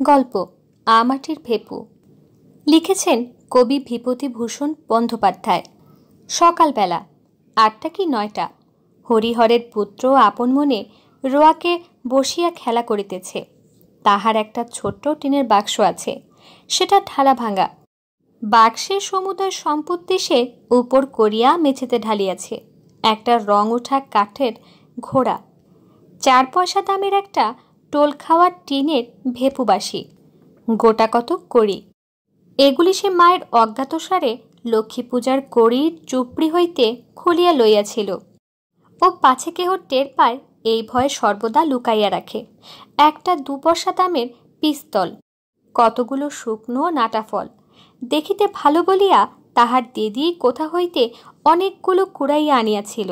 গল্প আমাটির ভেপু লিখেছেন কবি বিভূতিভূষণ বন্দ্যোপাধ্যায়। সকালবেলা ৮টা কি ৯টা। হরিহরের পুত্র আপন মনে রোয়াকে বসিয়া খেলা করিতেছে। তাহার একটা ছোট্ট টিনের বাক্স আছে, সেটা ঢালা ভাঙা। বাক্সের সমুদয় সম্পত্তি সে উপর করিয়া মেঝেতে ঢালিয়াছে। একটা রং ওঠা কাঠের ঘোড়া, 4 পয়সা দামের একটা টোল খাওয়ার টিনের ভেপুবাসি, গোটা কত কড়ি। এগুলি সে মায়ের অজ্ঞাতসারে লক্ষ্মী পূজার কড়ির চুপড়ি হইতে খুলিয়া লইয়াছিল। ও পাছে কেহ টের পায় এই ভয়ে সর্বদা লুকাইয়া রাখে। একটা 2 পয়সা দামের পিস্তল, কতগুলো শুকনো নাটা ফল, দেখিতে ভালো বলিয়া তাহার দিদি কোথা হইতে অনেকগুলো কুড়াইয়া আনিয়াছিল।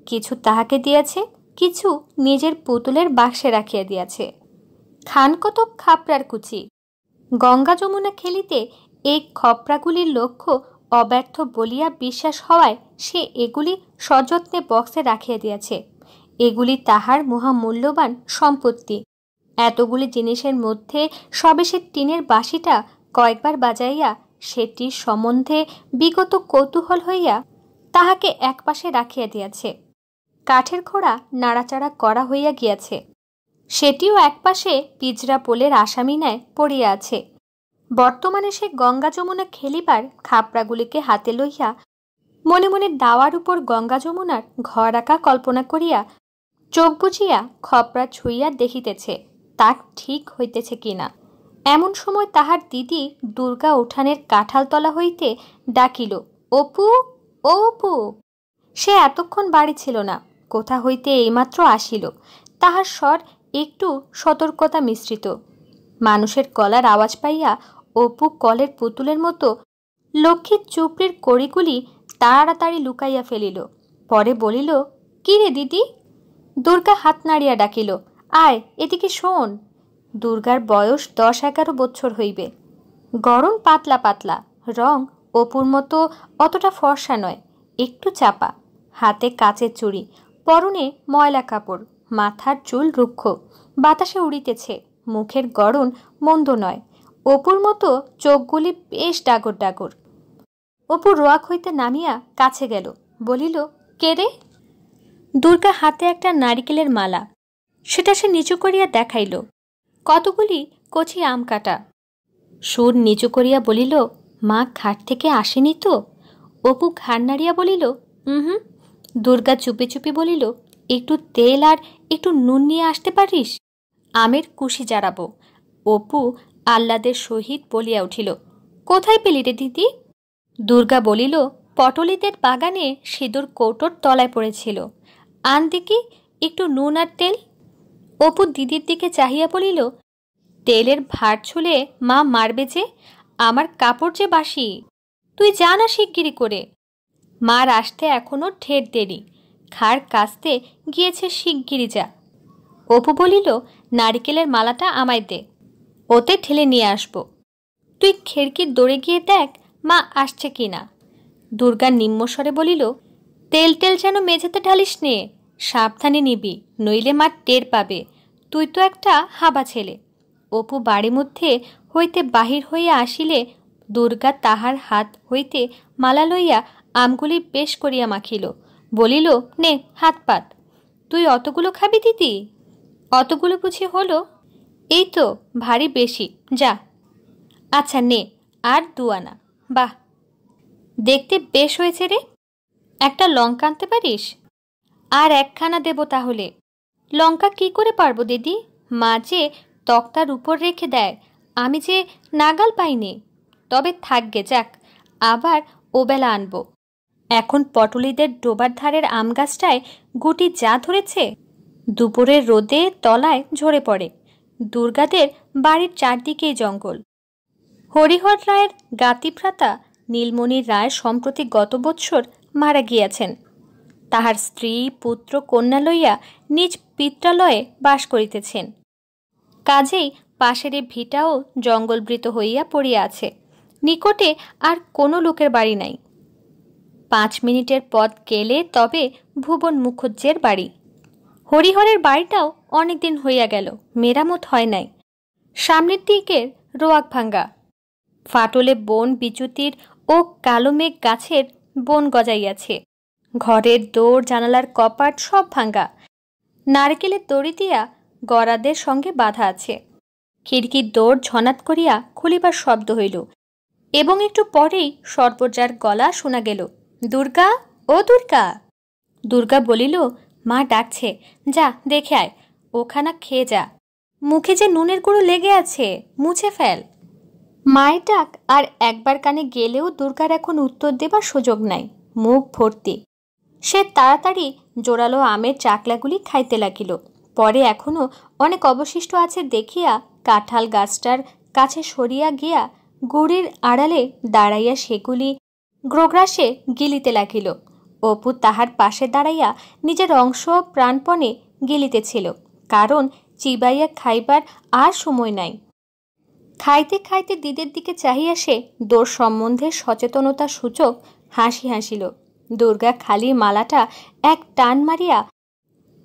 কিছু তাহাকে দিয়াছে, কিছু নিজের পুতুলের বাক্সে রাখিয়া দিয়াছে। খান কতক খাপড়ার কুচি। গঙ্গা যমুনা খেলিতে এই খপড়াগুলির লক্ষ্য অব্যর্থ বলিয়া বিশ্বাস হওয়ায় সে এগুলি সযত্নে বক্সে রাখিয়া দিয়াছে। এগুলি তাহার মহামূল্যবান সম্পত্তি। এতগুলি জিনিসের মধ্যে সবে সে টিনের বাঁশিটা কয়েকবার বাজাইয়া সেটির সম্বন্ধে বিগত কৌতূহল হইয়া তাহাকে একপাশে রাখিয়া দিয়াছে। কাঠের ঘোড়া নাড়াচাড়া করা হইয়া গিয়াছে, সেটিও একপাশে পিজরা পোলের আসামি ন্যায় পড়িয়া আছে। বর্তমানে সে গঙ্গা যমুনা খেলিবার খাপড়াগুলিকে হাতে লইয়া মনে মনে দাওয়ার উপর গঙ্গা যমুনার ঘর আঁকা কল্পনা করিয়া চোখ বুঝিয়া খপড়া ছুঁইয়া দেখিতেছে তা ঠিক হইতেছে কিনা। এমন সময় তাহার দিদি দুর্গা উঠানের কাঁঠালতলা হইতে ডাকিল, অপু, ও অপু। সে এতক্ষণ বাড়ি ছিল না, কোথা হইতে এইমাত্র আসিল। তাহার স্বর একটু সতর্কতা মিশ্রিত। মানুষের গলার আওয়াজ পাইয়া অপু কলের পুতুলের মতো লক্ষ্মীর চুপড়ির কড়িগুলি তাড়াতাড়ি লুকাইয়া ফেলিল। পরে বলিল, কি রে দিদি? দুর্গা হাত নাড়িয়া ডাকিল, আয় এদিকে শোন। দুর্গার বয়স 10-11 বছর হইবে। গড়ন পাতলা পাতলা, রং অপুর মতো অতটা ফর্সা নয়, একটু চাপা, হাতে কাচের চুড়ি, পরনে ময়লা কাপড়, মাথার চুল রুক্ষ, বাতাসে উড়িতেছে। মুখের গড়ন মন্দ নয়, অপুর মতো চোখগুলি বেশ ডাগর ডাগর। অপু রোয়াক হইতে নামিয়া কাছে গেল, বলিল, কে রে? দুর্গা হাতে একটা নারিকেলের মালা, সেটা সে নিচু করিয়া দেখাইল। কতগুলি কচি আম কাটা। সুর নিচু করিয়া বলিল, মা ঘাট থেকে আসেনি তো? অপু ঘাড় নাড়িয়া বলিল, হুম। দুর্গা চুপি চুপি বলিল, একটু তেল আর একটু নুন নিয়ে আসতে পারিস? আমের কুশি জারাবো। অপু আহ্লাদের সহিত বলিয়া উঠিল, কোথায় পেলি রে দিদি? দুর্গা বলিল, পটলিদের বাগানে সিঁদুর কৌটোর তলায় পড়েছিল। আন দেখি একটু নুন আর তেল। অপু দিদির দিকে চাহিয়া বলিল, তেলের ভার ছুলে মা মারবে যে, আমার কাপড় যে বাসি। তুই যা না শিগগিরি করে। মার আসতে এখনো ঢের দেরি, ঘাড় কাস্তে গিয়েছে, শিগগিরি যা। অপু বলিল, নারিকেলের মালাটা আমায় দে, ওতে ঠেলে নিয়ে আসবো। তুই খিড়কির দৌড়ে গিয়ে দেখ মা আসছে কিনা। দুর্গা নিম্নস্বরে বলিল, তেল টেল যেন মেঝেতে ঢালিস নে, সাবধানে নিবি, নইলে মা টের পাবে। তুই তো একটা হাবা ছেলে। অপু বাড়ি মধ্যে হইতে বাহির হইয়া আসিলে দুর্গা তাহার হাত হইতে মালা লইয়া আমগুলি বেশ করিয়া মাখিল, বলিল, নে হাত পাত। তুই অতগুলো খাবি দিদি? অতগুলো বুঝি হলো? এই তো ভারী বেশি, যা। আচ্ছা নে, আর 2 আনা। বাহ, দেখতে বেশ হয়েছে রে। একটা লঙ্কা আনতে পারিস? আর 1খানা দেব তাহলে। লঙ্কা কি করে পারবো দিদি? মা যে তক্তার উপর রেখে দেয়, আমি যে নাগাল পাইনি। তবে থাকগে, যাক, আবার ওবেলা আনবো। এখন পটলিদের ডোবার ধারের আম গাছটায় গুটি যা ধরেছে, দুপুরের রোদে তলায় ঝরে পড়ে। দুর্গাদের বাড়ির চারদিকেই জঙ্গল। হরিহর রায়ের গাতিভ্রাতা নীলমণি রায় সম্প্রতি গত বৎসর মারা গিয়াছেন। তাহার স্ত্রী পুত্র কন্যা লইয়া নিজ পিত্রালয়ে বাস করিতেছেন। কাজেই পাশের ভিটাও জঙ্গলবৃত হইয়া পড়িয়া আছে। নিকটে আর কোনো লোকের বাড়ি নাই। 5 মিনিটের পথ গেলে তবে ভুবন মুখুজ্জের বাড়ি। হরিহরের বাড়িটাও অনেকদিন হইয়া গেল, মেরামত হয় নাই। সামনের দিকের রোয়াক ভাঙ্গা, ফাটলে বন বিচুতির ও কালো মেঘ গাছের বন গজাইয়াছে। ঘরের দৌড় জানালার কপাট সব ভাঙ্গা, নারকেলের দড়ি দিয়া গড়াদের সঙ্গে বাঁধা আছে। খিড়কির দৌড় ঝনাত করিয়া খুলিবার শব্দ হইল এবং একটু পরেই সর্বজার গলা শোনা গেল, দুর্গা, ও দুর্গা। দুর্গা বলিল, মা ডাকছে, যা দেখে আয়, ওখানা খেয়ে যা, মুখে যে নুনের গুঁড়ো লেগে আছে, মুছে ফেল। মায়ের ডাক আর একবার কানে গেলেও দুর্গার এখন উত্তর দেবার সুযোগ নাই, মুখ ভর্তি। সে তাড়াতাড়ি জোরালো আমের চাকলাগুলি খাইতে লাগিল। পরে এখনো অনেক অবশিষ্ট আছে দেখিয়া কাঁঠাল গাছটার কাছে সরিয়া গিয়া গুড়ির আড়ালে দাঁড়াইয়া সেগুলি গ্রোগ্রাসে গিলিতে লাগিল। অপু তাহার পাশে দাঁড়াইয়া নিজের অংশ প্রাণপণে গিলিতেছিল, কারণ চিবাইয়া খাইবার আর সময় নাই। খাইতে খাইতে দিদির দিকে চাহিয়া সে দোষ সম্বন্ধে সচেতনতা সূচক হাসি হাসিল। দুর্গা খালি মালাটা এক টান মারিয়া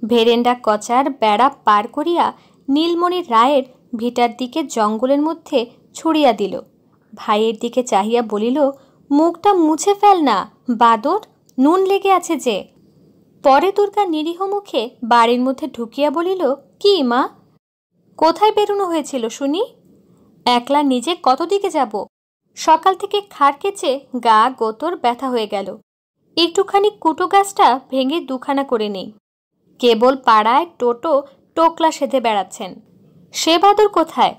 ভেরেন্ডা কচার বেড়া পার করিয়া নীলমণি রায়ের ভিটার দিকে জঙ্গলের মধ্যে ছুড়িয়া দিল। ভাইয়ের দিকে চাহিয়া বলিল, মুখটা মুছে ফেল না বাদর, নুন লেগে আছে যে। পরে দুর্গা নিরীহ মুখে বাড়ির মধ্যে ঢুকিয়া বলিল, কি মা, কোথায় বেরোনো হয়েছিল শুনি? একলা নিজে কত দিকে যাব? সকাল থেকে খাড় কেচে গা গোতর ব্যথা হয়ে গেল। একটুখানি কুটো গাছটা ভেঙে দুখানা করে নেই। কেবল পাড়ায় টোটো টোকলা সেধে বেড়াচ্ছেন, সে বাদর কোথায়?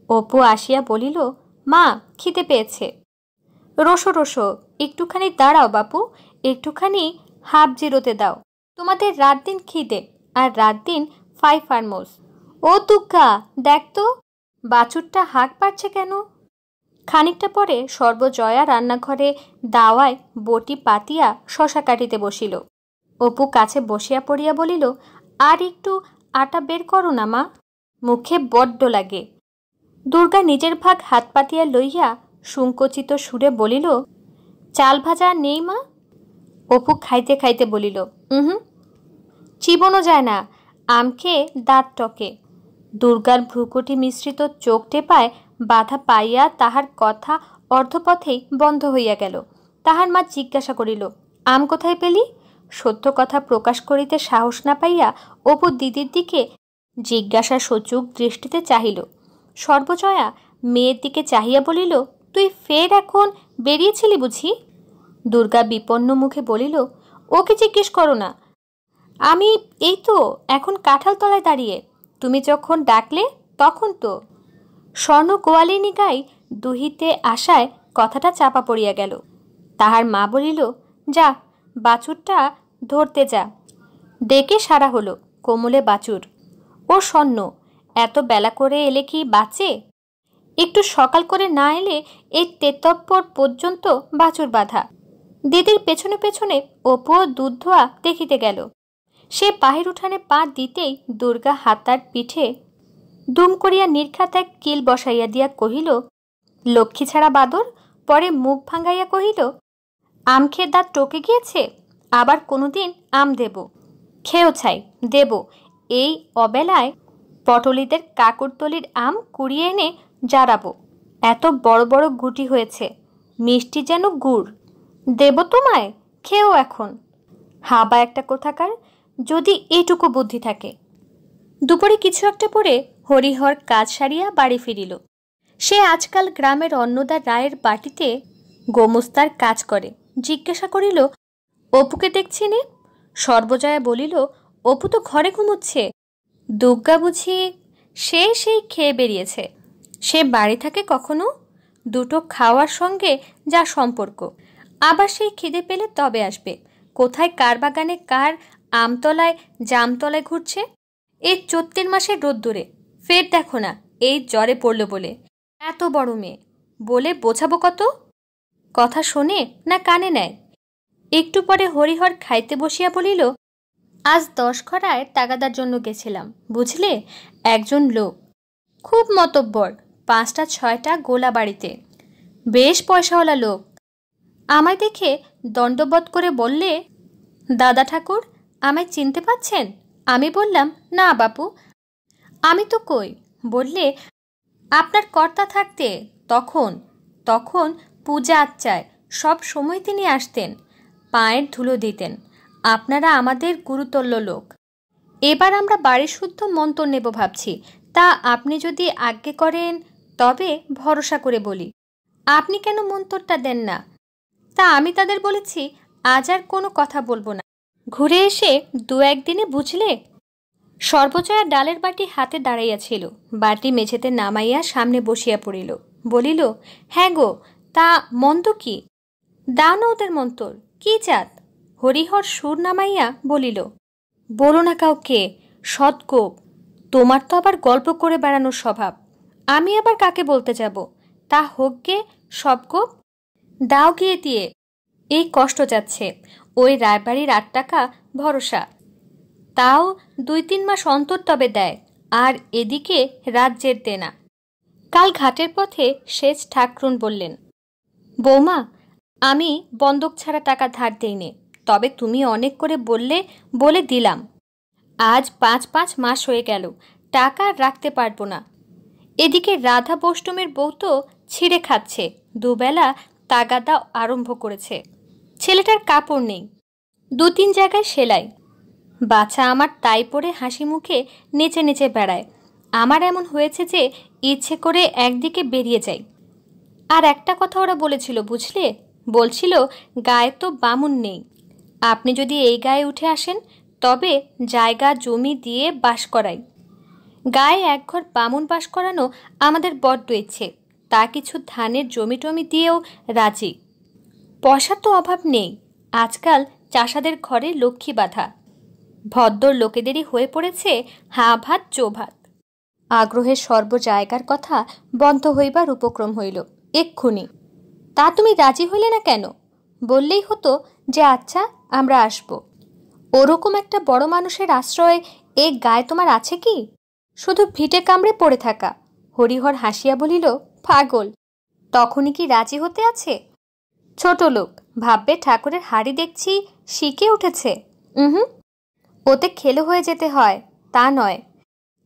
অপু আসিয়া বলিল, মা খিদে পেয়েছে। রোসো রোসো, একটুখানি দাঁড়াও বাপু, একটুখানি হাফ জিরোতে দাও। তোমাদের রাত দিন খিদে আর রাত দিন ফাইফারমোস। ও দুর্গা, দেখ তো বাছুরটা হাঁক পারছে কেন? খানিকটা পরে সর্বজয়া রান্নাঘরে দাওয়ায় বটি পাতিয়া শশা কাটিতে বসিল। অপু কাছে বসিয়া পড়িয়া বলিল, আর একটু আটা বের করো না মা, মুখে বড্ড লাগে। দুর্গা নিজের ভাগ হাত পাতিয়া লইয়া সংকোচিত সুরে বলিল, চাল ভাজা নেই মা? অপু খাইতে খাইতে বলিল, চিবনো যায় না, আম খেয়ে দাঁত টকে। দুর্গার ভ্রুকুটি মিশ্রিত চোখ টেপায় বাধা পাইয়া তাহার কথা অর্ধপথেই বন্ধ হইয়া গেল। তাহার মা জিজ্ঞাসা করিল, আম কোথায় পেলি? সত্য কথা প্রকাশ করিতে সাহস না পাইয়া অপু দিদির দিকে জিজ্ঞাসা সচুক দৃষ্টিতে চাহিল। সর্বজয়া মেয়ের দিকে চাহিয়া বলিল, তুই ফের এখন বেরিয়েছিলি বুঝি? দুর্গা বিপন্ন মুখে বলিল, ওকে জিজ্ঞেস করো না, আমি এই তো এখন কাঁঠাল তলায় দাঁড়িয়ে, তুমি যখন ডাকলে তখন তো। স্বর্ণ গোয়ালিনী গাই দুহিতে আশায় কথাটা চাপা পড়িয়া গেল। তাহার মা বলিল, যা বাছুরটা ধরতে যা। ডেকে সারা হলো, কোমলে বাছুর। ও স্বর্ণ, এত বেলা করে এলে কি বাঁচে? একটু সকাল করে না এলে এই তেতপ্পর পর্যন্ত বাছুর বাঁধা। দিদির পেছনে পেছনে অপুও দুধ ধোয়া দেখিতে গেল। সে বাহির উঠানে পা দিতেই দুর্গা হাতার পিঠে দুম করিয়া নির্ঘাত এক কিল বসাইয়া দিয়া কহিল, লক্ষ্মী ছাড়া বাদর। পরে মুখ ভাঙাইয়া কহিল, আম খেয়ে দাঁত টকে গিয়েছে, আবার কোনোদিন আম দেব, খেয়েও ছাই দেব। এই অবেলায় পটলিদের কাকুরতলির আম কুড়িয়ে এনে জারাবো, এত বড় বড় গুটি হয়েছে, মিষ্টি যেন গুড়। দেব তোমায়, খেয়েও এখন। হাবা একটা কোথাকার, যদি এটুকু বুদ্ধি থাকে। দুপুরে কিছু একটা পরে হরিহর কাজ সারিয়া বাড়ি ফিরিল। সে আজকাল গ্রামের অন্নদা রায়ের বাটিতে গোমস্তার কাজ করে। জিজ্ঞাসা করিল, অপুকে দেখছি নে? সর্বজয়া বলিল, অপু তো ঘরে ঘুমোচ্ছে। দুর্গা বুঝি? সেই খেয়ে বেরিয়েছে। সে বাড়ি থাকে কখনো? দুটো খাওয়ার সঙ্গে যা সম্পর্ক, আবার সেই খিদে পেলে তবে আসবে। কোথায় কার বাগানে কার আমতলায় জামতলায় ঘুরছে। এই চৈত্রের মাসের রোদ্দুরে ফের দেখো না এই জ্বরে পড়ল বলে। এত বড় মেয়ে বলে বোঝাবো কত? কথা শোনে না কানে নেয়? একটু পরে হরিহর খাইতে বসিয়া বলিল, আজ 10 খরায় তাগাদার জন্য গেছিলাম বুঝলে। একজন লোক খুব মতব্বর, 5টা 6টা গোলা বাড়িতে, বেশ পয়সাওয়ালা লোক। আমায় দেখে দণ্ডবধ করে বললে, দাদা ঠাকুর আমায় চিনতে পাচ্ছেন? আমি বললাম, না বাপু, আমি তো কই। বললে, আপনার কর্তা থাকতে তখন তখন পূজা আচ্চায় সব সময় তিনি আসতেন, পায়ের ধুলো দিতেন। আপনারা আমাদের গুরুতল্য লোক। এবার আমরা বাড়ি শুদ্ধ মন্তর নেব ভাবছি, তা আপনি যদি আজ্ঞে করেন তবে ভরসা করে বলি, আপনি কেন মন্তরটা দেন না? তা আমি তাদের বলেছি, আজ আর কোনো কথা বলবো না, ঘুরে এসে দু একদিনে বুঝলে। সর্বজয়া ডালের বাটি হাতে দাঁড়াইয়াছিল, বাটি মেঝেতে নামাইয়া সামনে বসিয়া পড়িল, বলিল, হ্যাঁ গো, তা মন্দ কি? দাও না ওদের মন্তর, কি জাত? হরিহর সুর নামাইয়া বলিল, বলো না কাউকে, সৎগোপ। তোমার তো আবার গল্প করে বেড়ানোর স্বভাব, আমি আবার কাকে বলতে যাব? তা হোক গে সব গোপ, দাও গিয়ে দিয়ে। এই কষ্ট যাচ্ছে, ওই রায়বাড়ির 8 টাকা ভরসা, তাও 2-3 মাস অন্তর তবে দেয়, আর এদিকে রাজ্যের দেনা। কাল ঘাটের পথে সেজ ঠাকরুন বললেন, বৌমা, আমি বন্ধক ছাড়া টাকা ধার দেইনি, তবে তুমি অনেক করে বললে বলে দিলাম। আজ 5 মাস হয়ে গেল, টাকা রাখতে পারবো না। এদিকে রাধা বষ্টমের বউ তো ছিঁড়ে খাচ্ছে, দুবেলা তাগাদা আরম্ভ করেছে। ছেলেটার কাপড় নেই, 2-3 জায়গায় সেলাই। বাছা আমার তাই পরে হাসি মুখে নেচে নেচে বেড়ায়। আমার এমন হয়েছে যে ইচ্ছে করে একদিকে বেরিয়ে যাই। আর একটা কথা ওরা বলেছিল বুঝলে, বলছিল গায়ে তো বামুন নেই, আপনি যদি এই গায়ে উঠে আসেন তবে জায়গা জমি দিয়ে বাস করাই। গায়ে 1 ঘর বামুন বাস করানো আমাদের বড্ড ইচ্ছে, তা কিছু ধানের জমি টমি দিয়েও রাজি। পয়সার তো অভাব নেই, আজকাল চাষাদের ঘরে লক্ষ্মী বাঁধা। ভদ্র লোকেদেরই হয়ে পড়েছে হাঁ ভাত চো ভাত। আগ্রহের সর্ব জায়গার কথা বন্ধ হইবার উপক্রম হইল এক্ষুনি। তা তুমি রাজি হইলে না কেন? বললেই হতো যে আচ্ছা আমরা আসব। ওরকম একটা বড় মানুষের আশ্রয় এ গায়ে তোমার আছে কি? শুধু ভিটে কামড়ে পড়ে থাকা। হরিহর হাসিয়া বলিল, পাগল, তখনই কি রাজি হতে আছে? ছোট লোক ভাববে ঠাকুরের হাড়ি দেখছি শিখে উঠেছে। ওতে খেলো হয়ে যেতে হয় তা নয়।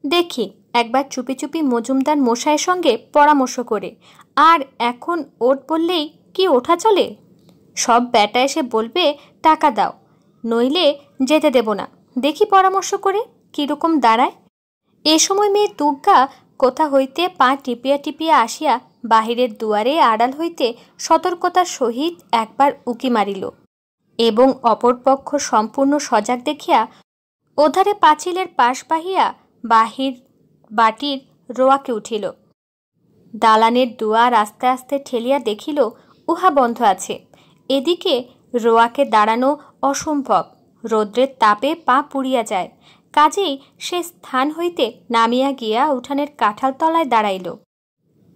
দেখি একবার চুপি চুপি মজুমদার মশাইয়ের সঙ্গে পরামর্শ করে। আর এখন ওট বললেই কি ওঠা চলে? সব বেটা এসে বলবে টাকা দাও, নইলে যেতে দেব না। দেখি পরামর্শ করে কিরকম দাঁড়ায়। এ সময় মেয়ে দুর্গা কোথা হইতে পা টিপিয়া টিপিয়া আসিয়া বাহিরের দুয়ারে আড়াল হইতে সতর্কতার সহিত একবার উকি মারিল এবং অপরপক্ষ সম্পূর্ণ সজাগ দেখিয়া ওধারে পাঁচিলের পাশ বাহিয়া বাহির বাটির রোয়াকে উঠিল। দালানের দুয়ার আস্তে আস্তে ঠেলিয়া দেখিল উহা বন্ধ আছে। এদিকে রোয়াকে দাঁড়ানো অসম্ভব, রৌদ্রের তাপে পা পুড়িয়া যায়। কাজেই সে স্থান হইতে নামিয়া গিয়া উঠানের কাঁঠাল তলায় দাঁড়াইল।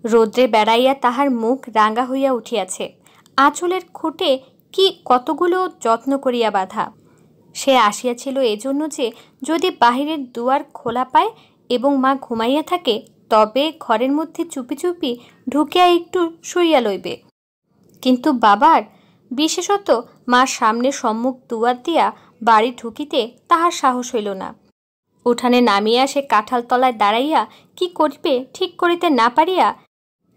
রৌদ্রে বেড়াইয়া তাহার মুখ রাঙা হইয়া উঠিয়াছে। আঁচলের খুঁটে কি কতগুলো যত্ন করিয়া বাঁধা। সে আসিয়াছিল এজন্য যে যদি বাহিরের দুয়ার খোলা পায় এবং মা ঘুমাইয়া থাকে তবে ঘরের মধ্যে চুপি চুপি ঢুকিয়া একটু শুইয়া লইবে। কিন্তু বাবার, বিশেষত মার সামনে সম্মুখ দুয়ার দিয়া বাড়ি ঢুকিতে তাহার সাহস হইল না। উঠানে নামিয়া সে কাঁঠাল তলায় দাঁড়াইয়া কি করিবে ঠিক করিতে না পারিয়া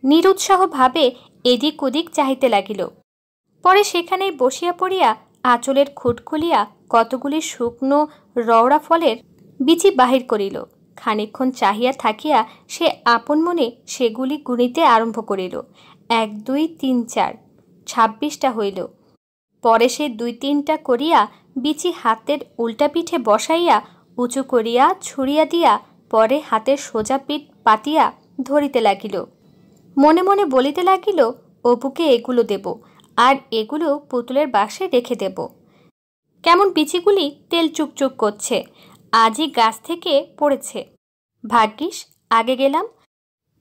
নিরুৎসাহ ভাবে এদিক ওদিক চাহিতে লাগিল। পরে সেখানেই বসিয়া পড়িয়া আঁচলের খুঁট খুলিয়া কতগুলি শুকনো রওড়া ফলের বিচি বাহির করিল। খানিকক্ষণ চাহিয়া থাকিয়া সে আপন মনে সেগুলি গুনিতে আরম্ভ করিল। 1, 2, 3, 4, 26টা হইল। পরে সে 2-3টা করিয়া বিচি হাতের উল্টা পিঠে বসাইয়া উঁচু করিয়া ছুড়িয়া দিয়া পরে হাতের সোজা পিঠ পাতিয়া ধরিতে লাগিল। মনে মনে বলিতে লাগিল, অপুকে এগুলো দেব, আর এগুলো পুতুলের বাক্সে রেখে দেব। কেমন বিচিগুলি তেল চুকচুক করছে, আজই গাছ থেকে পড়েছে। ভাগ্যিস আগে গেলাম,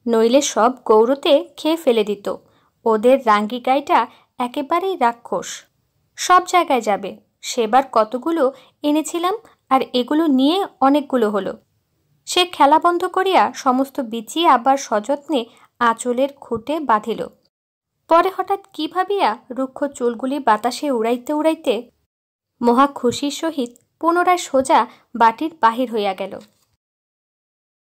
নইলে সব গৌরতে খেয়ে ফেলে দিত। ওদের রাঙ্গি গাইটা একেবারেই রাক্ষস, সব জায়গায় যাবে। সেবার কতগুলো এনেছিলাম, আর এগুলো নিয়ে অনেকগুলো হলো। সে খেলা বন্ধ করিয়া সমস্ত বিচি আবার সযত্নে আঁচলের খুঁটে বাঁধিল। পরে হঠাৎ কি ভাবিয়া রুক্ষ চুলগুলি বাতাসে উড়াইতে উড়াইতে মহা খুশির সহিত পুনরায় সোজা বাটির বাহির হইয়া গেল।